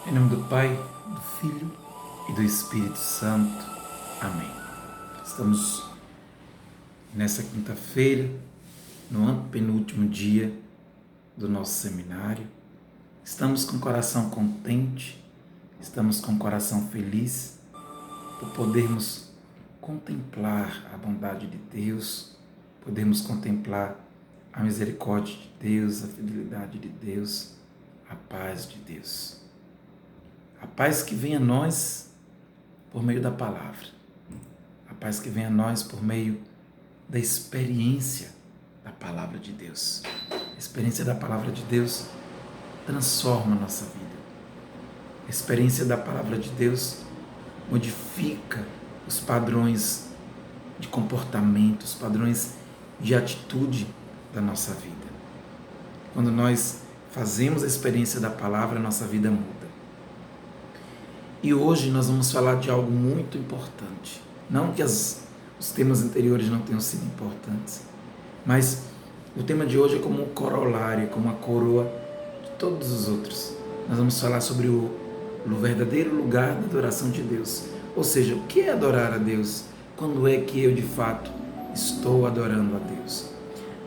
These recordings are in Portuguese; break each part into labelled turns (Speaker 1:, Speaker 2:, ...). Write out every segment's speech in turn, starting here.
Speaker 1: Em nome do Pai, do Filho e do Espírito Santo. Amém. Estamos nessa quinta-feira, no antepenúltimo dia do nosso seminário. Estamos com o coração contente, estamos com o coração feliz por podermos contemplar a bondade de Deus, podermos contemplar a misericórdia de Deus, a fidelidade de Deus, a paz de Deus. A paz que vem a nós por meio da palavra. A paz que vem a nós por meio da experiência da palavra de Deus. A experiência da palavra de Deus transforma a nossa vida. A experiência da palavra de Deus modifica os padrões de comportamento, os padrões de atitude da nossa vida. Quando nós fazemos a experiência da palavra, a nossa vida muda. E hoje nós vamos falar de algo muito importante. Não que os temas anteriores não tenham sido importantes, mas o tema de hoje é como um corolário, como a coroa de todos os outros. Nós vamos falar sobre o verdadeiro lugar da adoração de Deus. Ou seja, o que é adorar a Deus? Quando é que eu de fato estou adorando a Deus?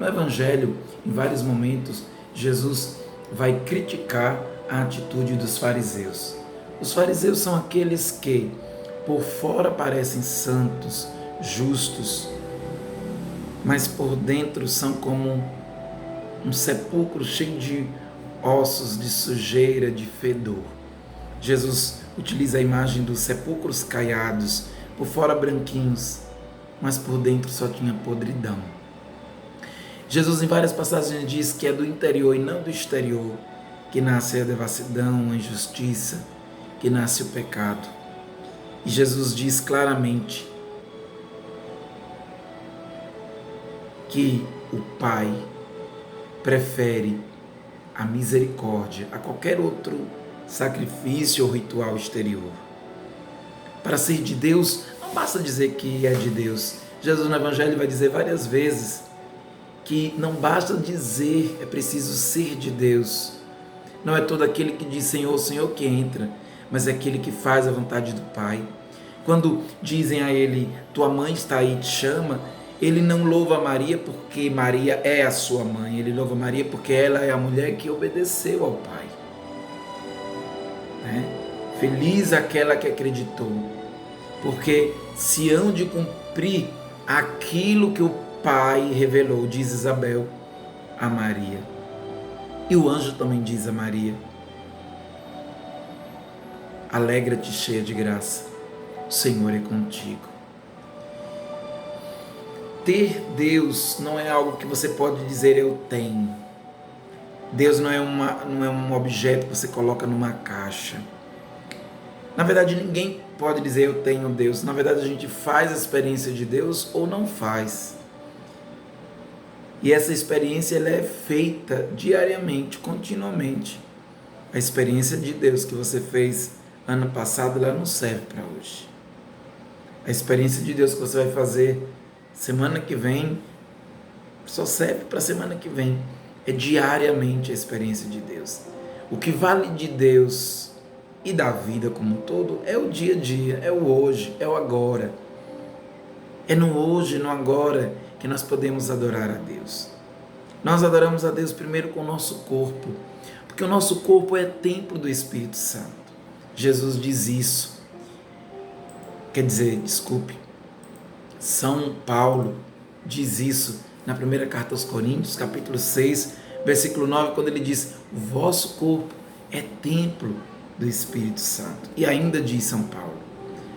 Speaker 1: No Evangelho, em vários momentos, Jesus vai criticar a atitude dos fariseus. Os fariseus são aqueles que, por fora, parecem santos, justos, mas por dentro são como um sepulcro cheio de ossos, de sujeira, de fedor. Jesus utiliza a imagem dos sepulcros caiados, por fora branquinhos, mas por dentro só tinha podridão. Jesus, em várias passagens, diz que é do interior e não do exterior que nasce a devassidão, a injustiça, que nasce o pecado. E Jesus diz claramente que o Pai prefere a misericórdia a qualquer outro sacrifício ou ritual exterior. Para ser de Deus, não basta dizer que é de Deus. Jesus no Evangelho vai dizer várias vezes que não basta dizer, é preciso ser de Deus. Não é todo aquele que diz Senhor, Senhor que entra, mas é aquele que faz a vontade do Pai. Quando dizem a ele, tua mãe está aí, te chama, ele não louva Maria porque Maria é a sua mãe, ele louva Maria porque ela é a mulher que obedeceu ao Pai. Feliz aquela que acreditou, porque se hão de cumprir aquilo que o Pai revelou, diz Isabel a Maria. E o anjo também diz a Maria: alegra-te, cheia de graça, o Senhor é contigo. Ter Deus não é algo que você pode dizer eu tenho. Deus não é um objeto que você coloca numa caixa. Na verdade, ninguém pode dizer eu tenho Deus. Na verdade, a gente faz a experiência de Deus ou não faz. E essa experiência ela é feita diariamente, continuamente. A experiência de Deus que você fez ano passado, ela não serve para hoje. A experiência de Deus que você vai fazer semana que vem, só serve para semana que vem. É diariamente a experiência de Deus. O que vale de Deus e da vida como um todo é o dia a dia, é o hoje, é o agora. É no hoje, no agora, que nós podemos adorar a Deus. Nós adoramos a Deus primeiro com o nosso corpo, porque o nosso corpo é templo do Espírito Santo. Jesus diz isso. São Paulo diz isso na primeira carta aos Coríntios, capítulo 6, versículo 9, quando ele diz: o vosso corpo é templo do Espírito Santo. E ainda diz São Paulo: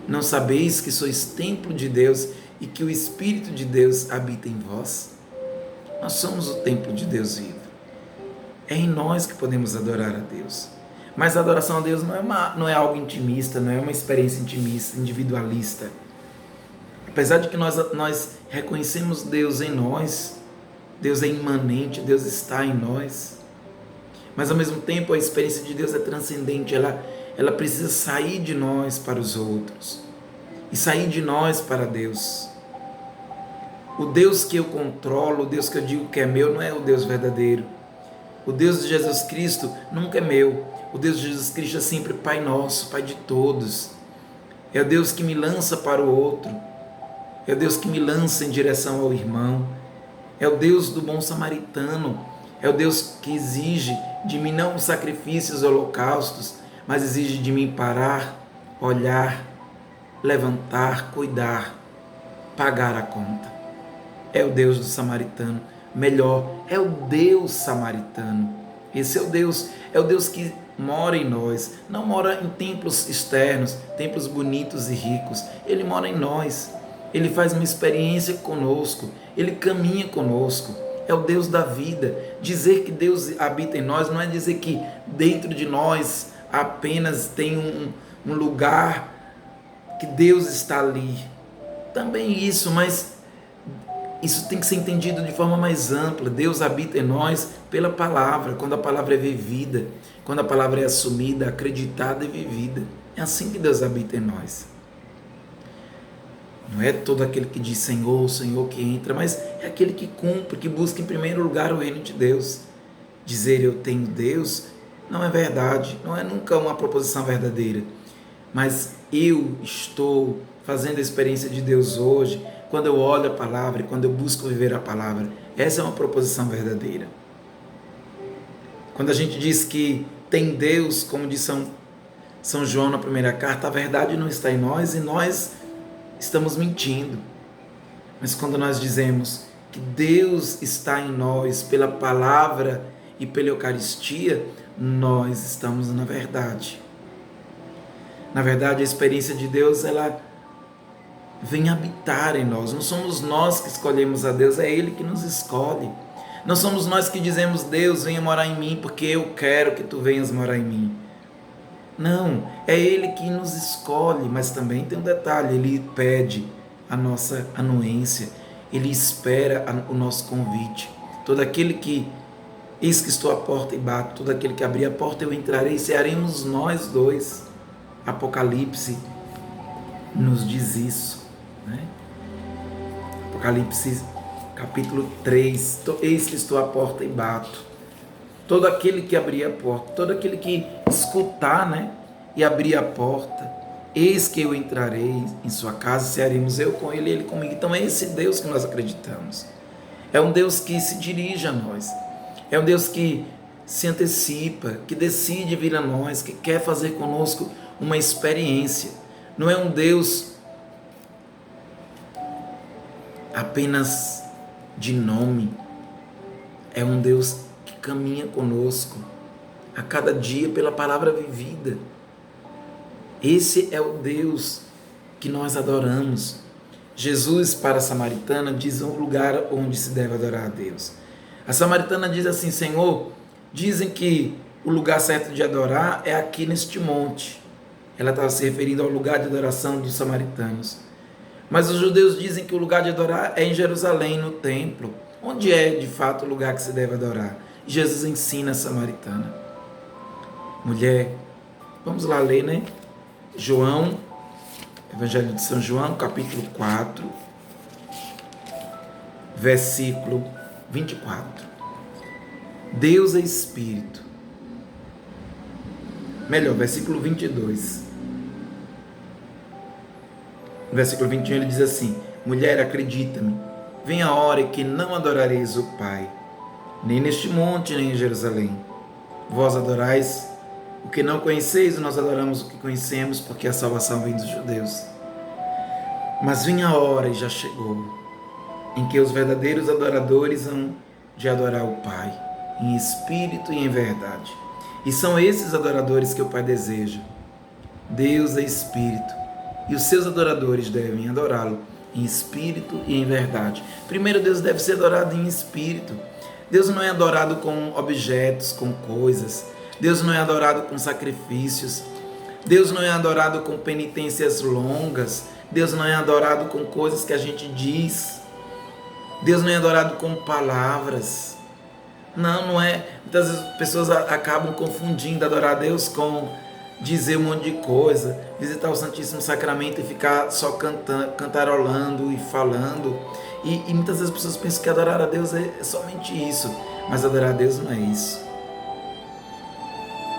Speaker 1: não sabeis que sois templo de Deus e que o Espírito de Deus habita em vós? Nós somos o templo de Deus vivo. É em nós que podemos adorar a Deus. Mas a adoração a Deus não é algo intimista, não é uma experiência intimista, individualista. Apesar de que nós reconhecemos Deus em nós, Deus é imanente, Deus está em nós. Mas ao mesmo tempo a experiência de Deus é transcendente, ela precisa sair de nós para os outros e sair de nós para Deus. O Deus que eu controlo, o Deus que eu digo que é meu, não é o Deus verdadeiro. O Deus de Jesus Cristo nunca é meu. O Deus de Jesus Cristo é sempre Pai nosso, Pai de todos. É o Deus que me lança para o outro. É o Deus que me lança em direção ao irmão. É o Deus do bom samaritano. É o Deus que exige de mim não sacrifícios e holocaustos, mas exige de mim parar, olhar, levantar, cuidar, pagar a conta. É o Deus do samaritano. Melhor, é o Deus samaritano. Esse é o Deus que mora em nós. Não mora em templos externos, templos bonitos e ricos. Ele mora em nós. Ele faz uma experiência conosco. Ele caminha conosco. É o Deus da vida. Dizer que Deus habita em nós não é dizer que dentro de nós apenas tem um lugar que Deus está ali. Também isso, mas isso tem que ser entendido de forma mais ampla. Deus habita em nós pela palavra, quando a palavra é vivida, quando a palavra é assumida, acreditada e vivida. É assim que Deus habita em nós. Não é todo aquele que diz Senhor, Senhor que entra, mas é aquele que cumpre, que busca em primeiro lugar o reino de Deus. Dizer eu tenho Deus não é verdade, não é nunca uma proposição verdadeira. Mas eu estou fazendo a experiência de Deus hoje, quando eu olho a palavra e quando eu busco viver a palavra. Essa é uma proposição verdadeira. Quando a gente diz que tem Deus, como diz São João na primeira carta, a verdade não está em nós e nós estamos mentindo. Mas quando nós dizemos que Deus está em nós pela palavra e pela Eucaristia, nós estamos na verdade. Na verdade, a experiência de Deus, ela vem habitar em nós. Não somos nós que escolhemos a Deus, é Ele que nos escolhe. Não somos nós que dizemos, Deus, venha morar em mim, porque eu quero que tu venhas morar em mim. Não, é Ele que nos escolhe, mas também tem um detalhe, Ele pede a nossa anuência, Ele espera o nosso convite. Todo aquele que, eis que estou à porta e bato, todo aquele que abrir a porta eu entrarei, e seremos nós dois. Apocalipse nos diz isso, né? Apocalipse capítulo 3, eis que estou à porta e bato. Todo aquele que abrir a porta, todo aquele que escutar, né, e abrir a porta, eis que eu entrarei em sua casa, seremos eu com ele e ele comigo. Então é esse Deus que nós acreditamos. É um Deus que se dirige a nós. É um Deus que se antecipa, que decide vir a nós, que quer fazer conosco uma experiência. Não é um Deus apenas de nome. É um Deus que caminha conosco a cada dia pela palavra vivida. Esse é o Deus que nós adoramos. Jesus, para a samaritana, diz um lugar onde se deve adorar a Deus. A samaritana diz assim, Senhor, dizem que o lugar certo de adorar é aqui neste monte. Ela estava se referindo ao lugar de adoração dos samaritanos. Mas os judeus dizem que o lugar de adorar é em Jerusalém, no templo. Onde é, de fato, o lugar que se deve adorar? Jesus ensina a samaritana. Mulher, vamos lá ler, né? João, Evangelho de São João, capítulo 4, versículo 24. Deus é Espírito. Melhor, versículo 22. No versículo 21 ele diz assim, mulher, acredita-me, vem a hora em que não adorareis o Pai, nem neste monte, nem em Jerusalém. Vós adorais o que não conheceis, nós adoramos o que conhecemos, porque a salvação vem dos judeus. Mas vem a hora, e já chegou, em que os verdadeiros adoradores hão de adorar o Pai, em espírito e em verdade. E são esses adoradores que o Pai deseja. Deus é Espírito, e os seus adoradores devem adorá-lo em espírito e em verdade. Primeiro, Deus deve ser adorado em espírito. Deus não é adorado com objetos, com coisas. Deus não é adorado com sacrifícios. Deus não é adorado com penitências longas. Deus não é adorado com coisas que a gente diz. Deus não é adorado com palavras. Não é. Muitas vezes as pessoas acabam confundindo adorar a Deus com dizer um monte de coisa, visitar o Santíssimo Sacramento e ficar só cantarolando e falando. E muitas vezes as pessoas pensam que adorar a Deus é somente isso. Mas adorar a Deus não é isso.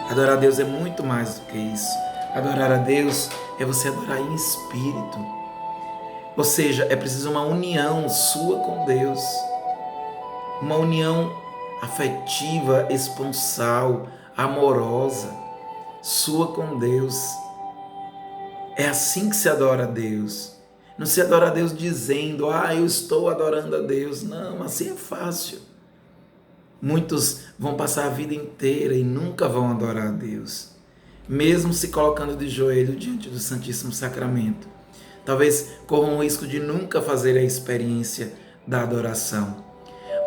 Speaker 1: Adorar a Deus é muito mais do que isso. Adorar a Deus é você adorar em espírito. Ou seja, é preciso uma união sua com Deus. Uma união afetiva, esponsal, amorosa, sua com Deus. É assim que se adora a Deus. Não se adora a Deus dizendo, eu estou adorando a Deus. Não, assim é fácil. Muitos vão passar a vida inteira e nunca vão adorar a Deus, mesmo se colocando de joelho diante do Santíssimo Sacramento. Talvez corram o risco de nunca fazer a experiência da adoração.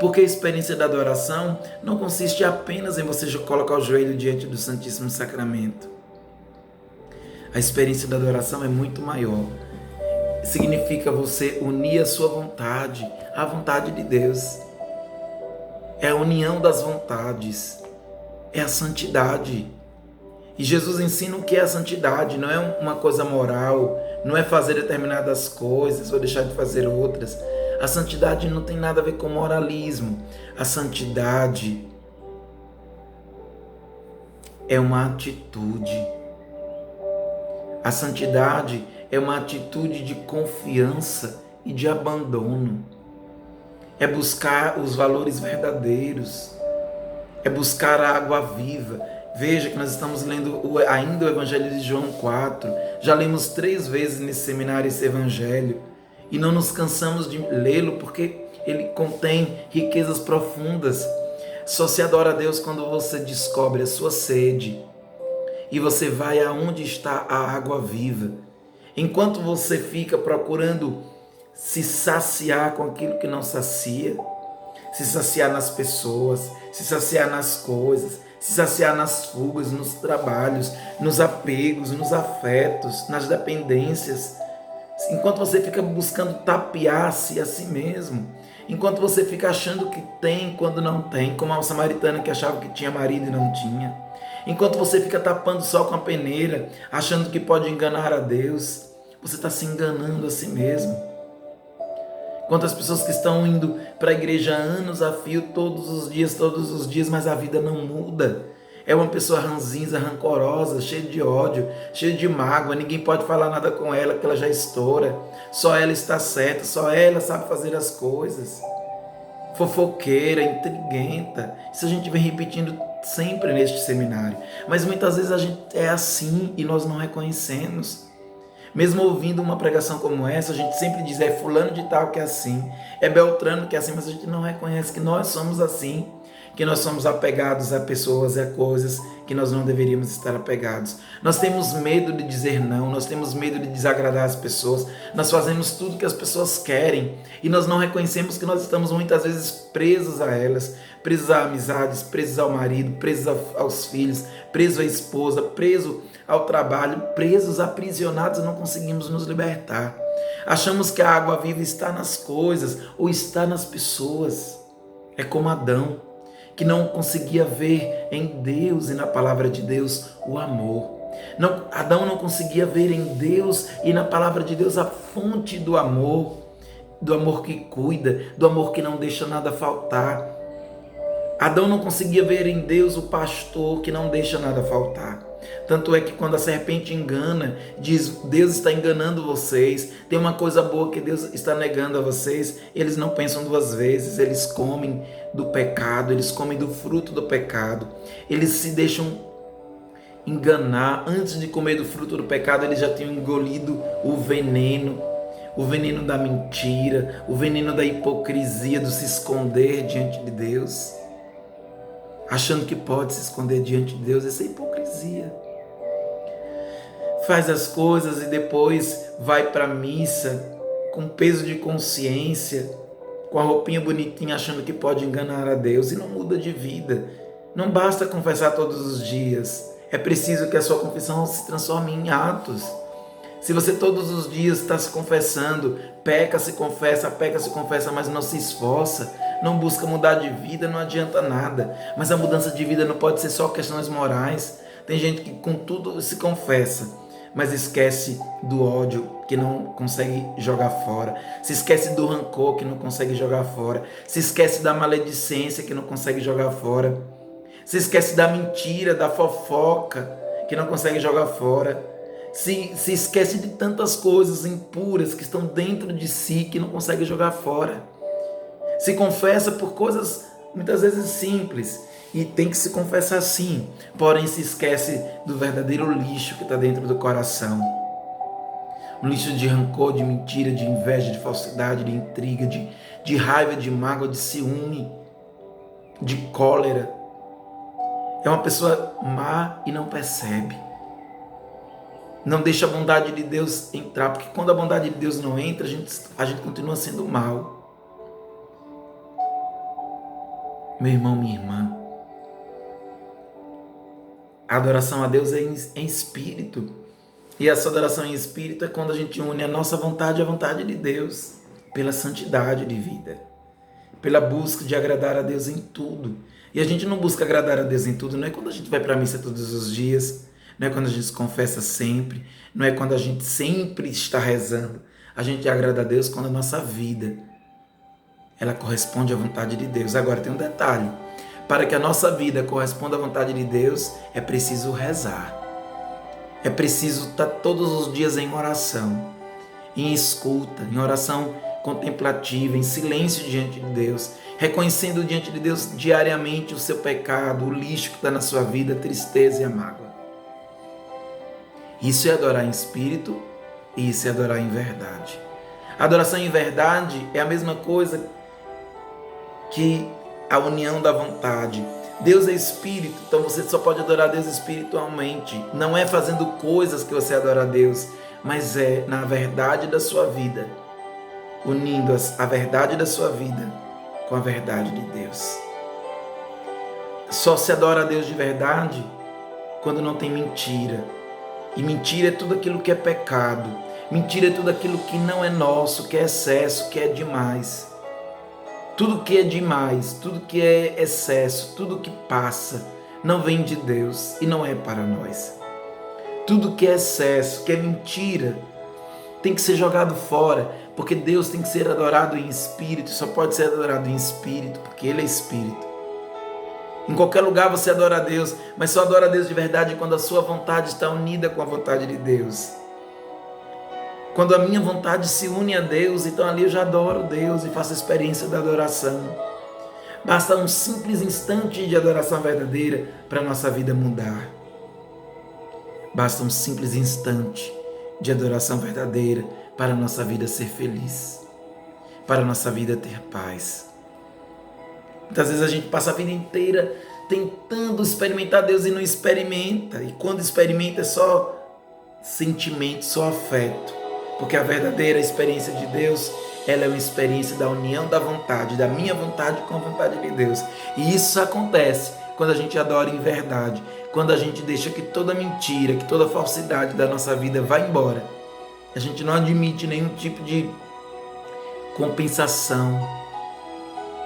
Speaker 1: Porque a experiência da adoração não consiste apenas em você colocar o joelho diante do Santíssimo Sacramento. A experiência da adoração é muito maior. Significa você unir a sua vontade à vontade de Deus. É a união das vontades, é a santidade. E Jesus ensina o que é a santidade, não é uma coisa moral, não é fazer determinadas coisas ou deixar de fazer outras. A santidade não tem nada a ver com moralismo. A santidade é uma atitude. A santidade é uma atitude de confiança e de abandono. É buscar os valores verdadeiros, é buscar a água viva. Veja que nós estamos lendo ainda o Evangelho de João 4, já lemos 3 vezes nesse seminário esse Evangelho, e não nos cansamos de lê-lo porque ele contém riquezas profundas. Só se adora a Deus quando você descobre a sua sede, e você vai aonde está a água viva. Enquanto você fica procurando se saciar com aquilo que não sacia, se saciar nas pessoas, se saciar nas coisas, se saciar nas fugas, nos trabalhos, nos apegos, nos afetos, nas dependências, enquanto você fica buscando tapear-se a si mesmo, enquanto você fica achando que tem quando não tem, como a samaritana que achava que tinha marido e não tinha, enquanto você fica tapando só com a peneira, achando que pode enganar a Deus, você está se enganando a si mesmo. Quantas pessoas que estão indo para a igreja anos a fio, todos os dias, mas a vida não muda. É uma pessoa ranzinza, rancorosa, cheia de ódio, cheia de mágoa, ninguém pode falar nada com ela, que ela já estoura. Só ela está certa, só ela sabe fazer as coisas. Fofoqueira, intriguenta. Isso a gente vem repetindo sempre neste seminário. Mas muitas vezes a gente é assim e nós não reconhecemos. Mesmo ouvindo uma pregação como essa, a gente sempre diz, é fulano de tal que é assim, é Beltrano que é assim, mas a gente não reconhece que nós somos assim, que nós somos apegados a pessoas e a coisas que nós não deveríamos estar apegados. Nós temos medo de dizer não, nós temos medo de desagradar as pessoas, nós fazemos tudo que as pessoas querem e nós não reconhecemos que nós estamos muitas vezes presos a elas, presos a amizades, presos ao marido, presos aos filhos, presos à esposa, presos ao trabalho, presos, aprisionados, não conseguimos nos libertar. Achamos que a água viva está nas coisas ou está nas pessoas. É como Adão, que não conseguia ver em Deus e na palavra de Deus o amor. Adão não conseguia ver em Deus e na palavra de Deus a fonte do amor que cuida, do amor que não deixa nada faltar. Adão não conseguia ver em Deus o pastor que não deixa nada faltar. Tanto é que quando a serpente engana, diz, Deus está enganando vocês, tem uma coisa boa que Deus está negando a vocês, eles não pensam 2 vezes, eles comem do pecado, eles comem do fruto do pecado, eles se deixam enganar. Antes de comer do fruto do pecado, eles já tinham engolido o veneno da mentira, o veneno da hipocrisia, do se esconder diante de Deus. Achando que pode se esconder diante de Deus, essa é hipocrisia. Faz as coisas e depois vai para a missa com peso de consciência, com a roupinha bonitinha, achando que pode enganar a Deus e não muda de vida. Não basta confessar todos os dias, é preciso que a sua confissão se transforme em atos. Se você todos os dias está se confessando, peca, se confessa, mas não se esforça, não busca mudar de vida, não adianta nada. Mas a mudança de vida não pode ser só questões morais. Tem gente que com tudo se confessa, mas esquece do ódio que não consegue jogar fora, se esquece do rancor que não consegue jogar fora, se esquece da maledicência que não consegue jogar fora, Se esquece da mentira, da fofoca, que não consegue jogar fora. Se esquece de tantas coisas impuras que estão dentro de si, que não consegue jogar fora. Se confessa por coisas muitas vezes simples, e tem que se confessar sim, porém se esquece do verdadeiro lixo que está dentro do coração. Um lixo de rancor, de mentira, de inveja, de falsidade, de intriga, de raiva, de mágoa, de ciúme, de cólera. É uma pessoa má e não percebe. Não deixa a bondade de Deus entrar, porque quando a bondade de Deus não entra, a gente continua sendo mal. Meu irmão, minha irmã, a adoração a Deus é em espírito. E essa adoração em espírito é quando a gente une a nossa vontade à vontade de Deus, pela santidade de vida, pela busca de agradar a Deus em tudo. E a gente não busca agradar a Deus em tudo, não é quando a gente vai para a missa todos os dias, não é quando a gente se confessa sempre, não é quando a gente sempre está rezando. A gente agrada a Deus quando a nossa vida, ela corresponde à vontade de Deus. Agora tem um detalhe, para que a nossa vida corresponda à vontade de Deus, é preciso rezar. É preciso estar todos os dias em oração, em escuta, em oração contemplativa, em silêncio diante de Deus, reconhecendo diante de Deus diariamente o seu pecado, o lixo que está na sua vida, a tristeza e a mágoa. Isso é adorar em espírito e isso é adorar em verdade. A adoração em verdade é a mesma coisa que a união da vontade. Deus é espírito, então você só pode adorar a Deus espiritualmente. Não é fazendo coisas que você adora a Deus, mas é na verdade da sua vida, unindo a verdade da sua vida com a verdade de Deus. Só se adora a Deus de verdade quando não tem mentira. E mentira é tudo aquilo que é pecado. Mentira é tudo aquilo que não é nosso, que é excesso, que é demais. Tudo que é demais, tudo que é excesso, tudo que passa, não vem de Deus e não é para nós. Tudo que é excesso, que é mentira, tem que ser jogado fora, porque Deus tem que ser adorado em espírito, só pode ser adorado em espírito, porque Ele é espírito. Em qualquer lugar você adora a Deus, mas só adora a Deus de verdade quando a sua vontade está unida com a vontade de Deus. Quando a minha vontade se une a Deus, então ali eu já adoro Deus e faço a experiência da adoração. Basta um simples instante de adoração verdadeira para a nossa vida mudar. Basta um simples instante de adoração verdadeira para a nossa vida ser feliz, para a nossa vida ter paz. Muitas vezes a gente passa a vida inteira tentando experimentar Deus e não experimenta. E quando experimenta é só sentimento, só afeto. Porque a verdadeira experiência de Deus, ela é uma experiência da união da vontade, da minha vontade com a vontade de Deus. E isso acontece quando a gente adora em verdade, quando a gente deixa que toda mentira, que toda falsidade da nossa vida vá embora. A gente não admite nenhum tipo de compensação,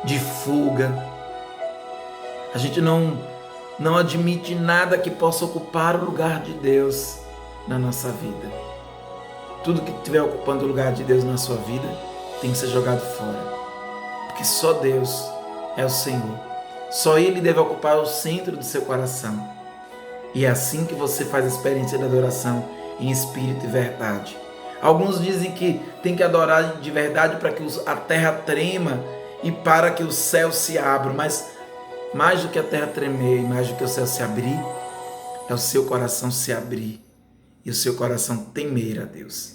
Speaker 1: de fuga. A gente não admite nada que possa ocupar o lugar de Deus na nossa vida. Tudo que estiver ocupando o lugar de Deus na sua vida tem que ser jogado fora. Porque só Deus é o Senhor. Só Ele deve ocupar o centro do seu coração. E é assim que você faz a experiência da adoração em espírito e verdade. Alguns dizem que tem que adorar de verdade para que a terra trema e para que o céu se abra. Mas mais do que a terra tremer e mais do que o céu se abrir, é o seu coração se abrir e o seu coração temer a Deus.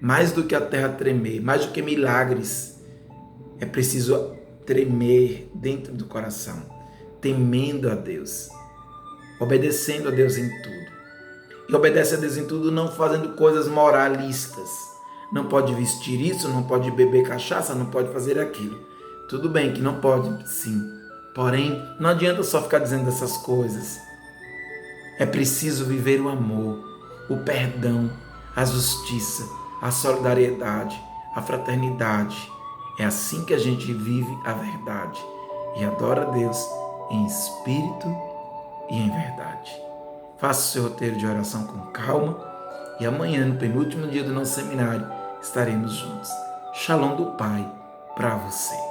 Speaker 1: Mais do que a terra tremer, mais do que milagres, é preciso tremer dentro do coração, temendo a Deus, obedecendo a Deus em tudo. E obedece a Deus em tudo não fazendo coisas moralistas. Não pode vestir isso, não pode beber cachaça, não pode fazer aquilo. Tudo bem que não pode, sim. Porém, não adianta só ficar dizendo essas coisas. É preciso viver o amor, o perdão, a justiça, a solidariedade, a fraternidade. É assim que a gente vive a verdade e adora a Deus em espírito e em verdade. Faça o seu roteiro de oração com calma e amanhã, no penúltimo dia do nosso seminário, estaremos juntos. Shalom do Pai para você.